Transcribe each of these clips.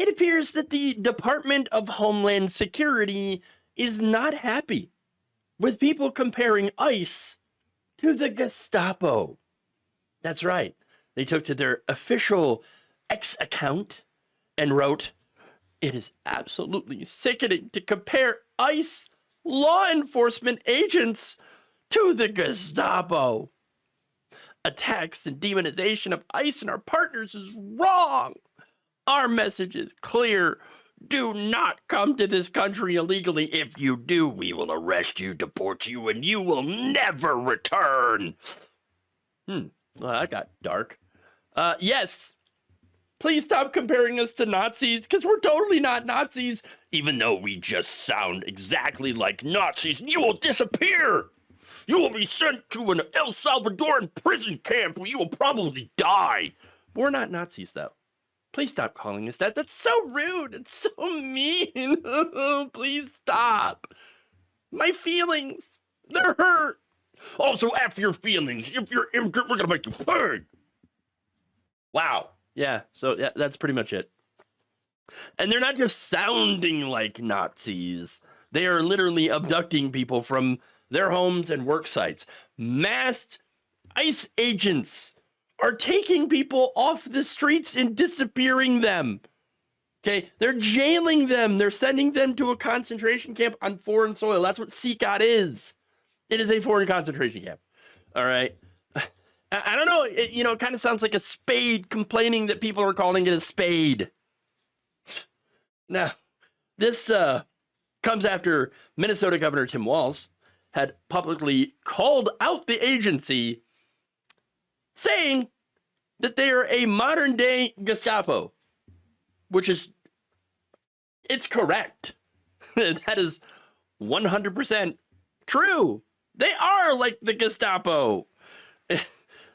it appears that the Department of Homeland Security is not happy with people comparing ICE to the Gestapo. That's right. They took to their official X account and wrote, "It is absolutely sickening to compare ICE law enforcement agents to the Gestapo. Attacks and demonization of ICE and our partners is wrong. Our message is clear. Do not come to this country illegally. If you do, we will arrest you, deport you, and you will never return." Well, that got dark. Yes, please stop comparing us to Nazis, because we're totally not Nazis, even though we just sound exactly like Nazis. You will disappear. You will be sent to an El Salvadoran prison camp where you will probably die. We're not Nazis, though. Please stop calling us that. That's so rude. It's so mean. Please stop. My feelings, they're hurt. Also, F your feelings. If you're immigrant, we're going to make you pay. Wow. Yeah, so that's pretty much it. And they're not just sounding like Nazis. They are literally abducting people from their homes and work sites. Masked ICE agents are taking people off the streets and disappearing them. Okay, they're jailing them. They're sending them to a concentration camp on foreign soil. That's what CCOT is. It is a foreign concentration camp. All right. I don't know. It kind of sounds like a spade complaining that people are calling it a spade. Now, this comes after Minnesota Governor Tim Walz had publicly called out the agency, saying that they are a modern day Gestapo, which is, it's correct. That is 100% true. They are like the Gestapo.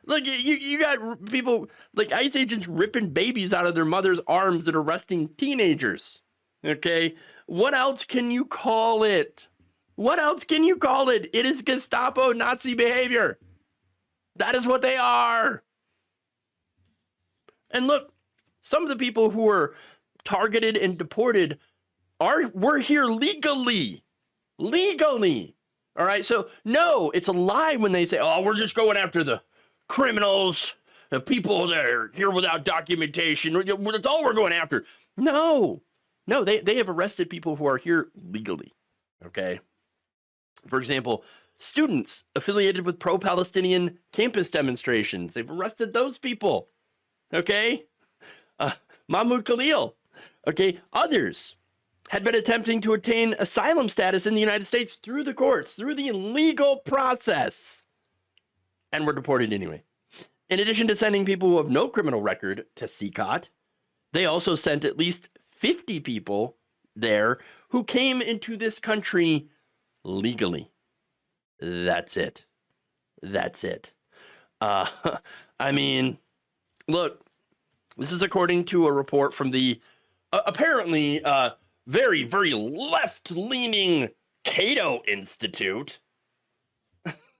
Look, you got people like ICE agents ripping babies out of their mother's arms and arresting teenagers. Okay, what else can you call it? What else can you call it? It is Gestapo Nazi behavior. That is what they are. And look, some of the people who were targeted and deported were here legally. Legally. All right, so no, it's a lie when they say, "Oh, we're just going after the criminals, the people that are here without documentation. That's all we're going after." No, they have arrested people who are here legally. Okay. For example, students affiliated with pro-Palestinian campus demonstrations. They've arrested those people. Okay. Mahmoud Khalil. Okay. Others had been attempting to attain asylum status in the United States through the courts, through the legal process, and were deported anyway. In addition to sending people who have no criminal record to CCOT, they also sent at least 50 people there who came into this country legally. That's it. That's it. I mean, look, this is according to a report from the apparently very, very left-leaning Cato Institute.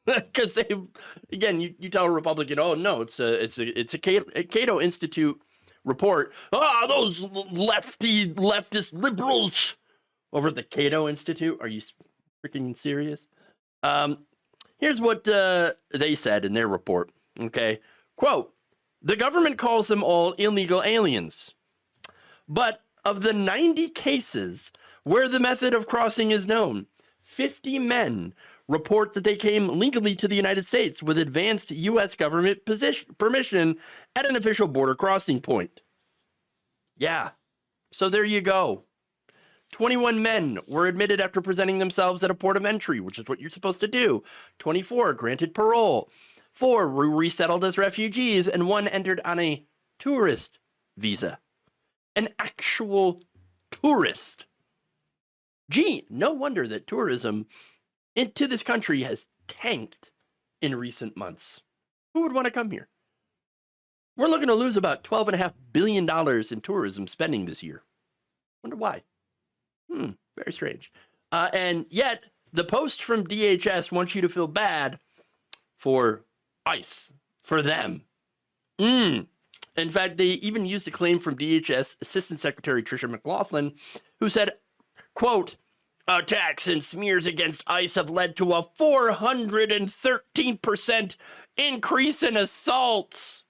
Because they, again, you tell a Republican, "Oh no, it's a Cato Institute report." Those leftist liberals over at the Cato Institute. Are you freaking serious? Here's what they said in their report. Okay, quote: "The government calls them all illegal aliens, but of the 90 cases where the method of crossing is known, 50 men report that they came legally to the United States with advanced U.S. government permission at an official border crossing point." Yeah, so there you go. 21 men were admitted after presenting themselves at a port of entry, which is what you're supposed to do. 24 granted parole. 4 were resettled as refugees, and 1 entered on a tourist visa. An actual tourist. Gee, no wonder that tourism into this country has tanked in recent months. Who would want to come here? We're looking to lose about $12.5 billion in tourism spending this year. Wonder why. Very strange. And yet, the Post from DHS wants you to feel bad for ICE, for them. In fact, they even used a claim from DHS Assistant Secretary Tricia McLaughlin, who said, quote, attacks and smears against ICE have led to a 413% increase in assaults.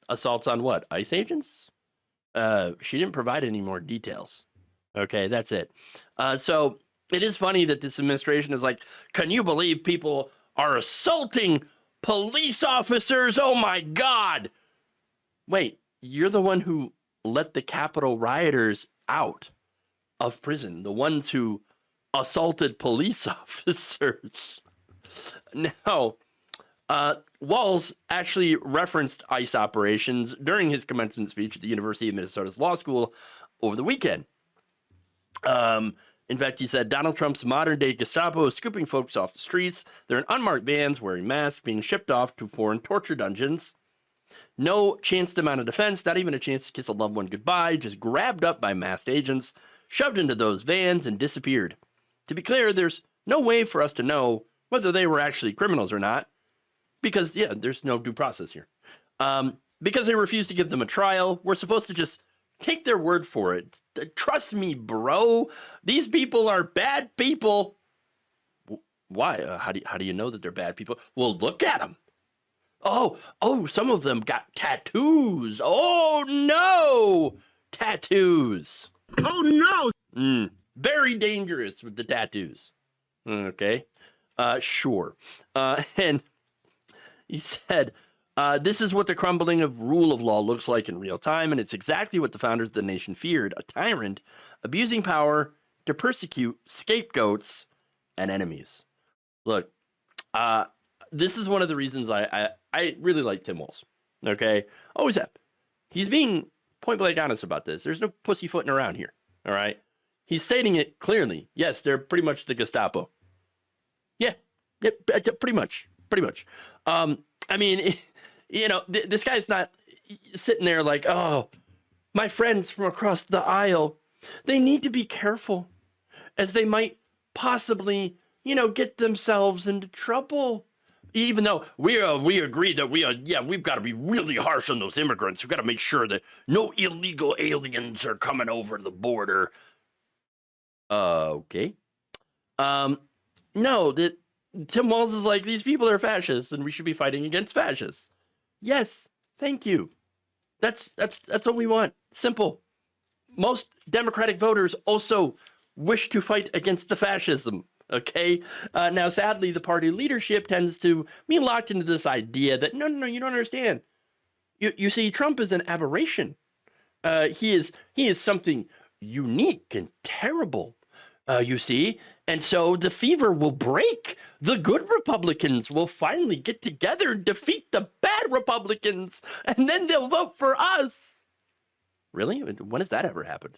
Assaults on what? ICE agents? She didn't provide any more details. Okay, that's it. So it is funny that this administration is like, can you believe people are assaulting police officers? Oh my God. Wait, you're the one who let the Capitol rioters out of prison, the ones who assaulted police officers. Now, Walz actually referenced ICE operations during his commencement speech at the University of Minnesota's law school over the weekend. In fact, he said, Donald Trump's modern-day Gestapo is scooping folks off the streets. They're in unmarked vans, wearing masks, being shipped off to foreign torture dungeons. No chance to mount a defense, not even a chance to kiss a loved one goodbye, just grabbed up by masked agents, shoved into those vans, and disappeared. To be clear, there's no way for us to know whether they were actually criminals or not, because, yeah, there's no due process here. Because they refused to give them a trial, we're supposed to just take their word for it. Trust me, bro. These people are bad people. Why? How do you know that they're bad people? Well, look at them. Oh, some of them got tattoos. Oh, no. Tattoos. Oh, no. Very dangerous with the tattoos. Okay. Sure. And he said, this is what the crumbling of rule of law looks like in real time, and it's exactly what the founders of the nation feared, a tyrant abusing power to persecute scapegoats and enemies. Look, this is one of the reasons I really like Tim Walz, okay? Always have. He's being point-blank honest about this. There's no pussyfooting around here, all right? He's stating it clearly. Yes, they're pretty much the Gestapo. Yeah, pretty much. I mean, you know, this guy's not sitting there like, oh, my friends from across the aisle, they need to be careful as they might possibly, you know, get themselves into trouble. Even though we agree that we've got to be really harsh on those immigrants. We've got to make sure that no illegal aliens are coming over the border. Okay. No, that Tim Walz is like, these people are fascists and we should be fighting against fascists. Yes, thank you. That's what we want. Simple. Most Democratic voters also wish to fight against the fascism. Okay. Now, sadly, the party leadership tends to be locked into this idea that no, you don't understand. You see, Trump is an aberration. He is something unique and terrible. You see, and so the fever will break. The good Republicans will finally get together and defeat the bad Republicans, and then they'll vote for us. Really? When has that ever happened?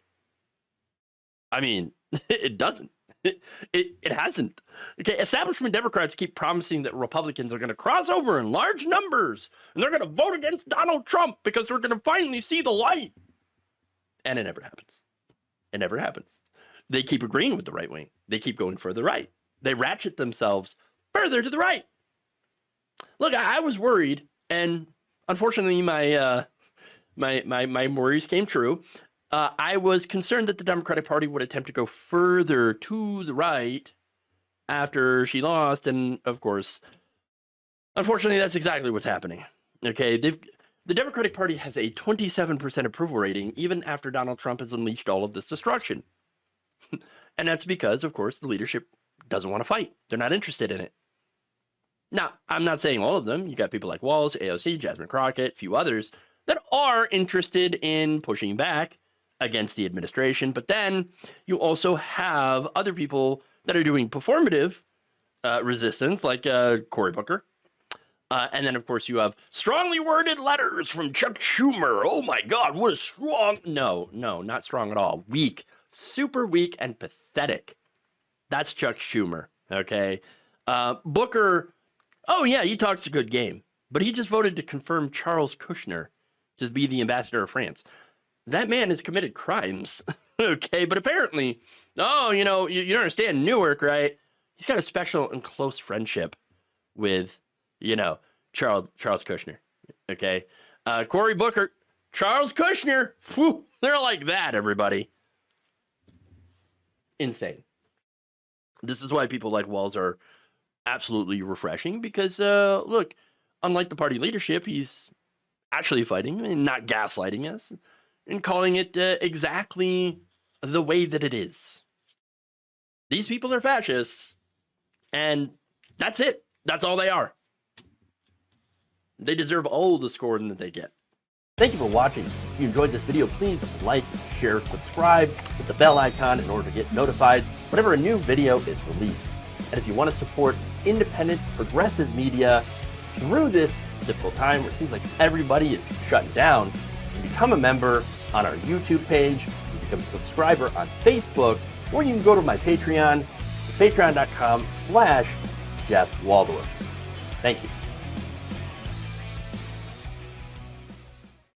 I mean, it doesn't. It hasn't. Okay, establishment Democrats keep promising that Republicans are going to cross over in large numbers, and they're going to vote against Donald Trump because they're going to finally see the light. And it never happens. It never happens. They keep agreeing with the right wing. They keep going further right. They ratchet themselves further to the right. Look, I was worried, and unfortunately, my worries came true. I was concerned that the Democratic Party would attempt to go further to the right after she lost, and of course, unfortunately, that's exactly what's happening. Okay, the Democratic Party has a 27% approval rating, even after Donald Trump has unleashed all of this destruction. And that's because, of course, the leadership doesn't want to fight. They're not interested in it. Now, I'm not saying all of them. You got people like Walz, AOC, Jasmine Crockett, a few others that are interested in pushing back against the administration. But then you also have other people that are doing performative resistance, like Cory Booker. And then, of course, you have strongly worded letters from Chuck Schumer. Oh, my God, what a strong... No, not strong at all. Weak. Super weak and pathetic. That's Chuck Schumer, okay? Booker, oh yeah, he talks a good game, but he just voted to confirm Charles Kushner to be the ambassador of France. That man has committed crimes, okay? But apparently, you don't understand Newark, right? He's got a special and close friendship with, Charles Kushner, okay? Cory Booker, Charles Kushner. Whew, they're like that, everybody. Insane. This is why people like Walz are absolutely refreshing because, look, unlike the party leadership, he's actually fighting and not gaslighting us and calling it exactly the way that it is. These people are fascists, and that's it. That's all they are. They deserve all the scorn that they get. Thank you for watching. If you enjoyed this video, please like, share, subscribe, hit the bell icon in order to get notified whenever a new video is released. And if you want to support independent, progressive media through this difficult time where it seems like everybody is shutting down, you can become a member on our YouTube page, you can become a subscriber on Facebook, or you can go to my Patreon. It's patreon.com/Jeff Waldorf. Thank you.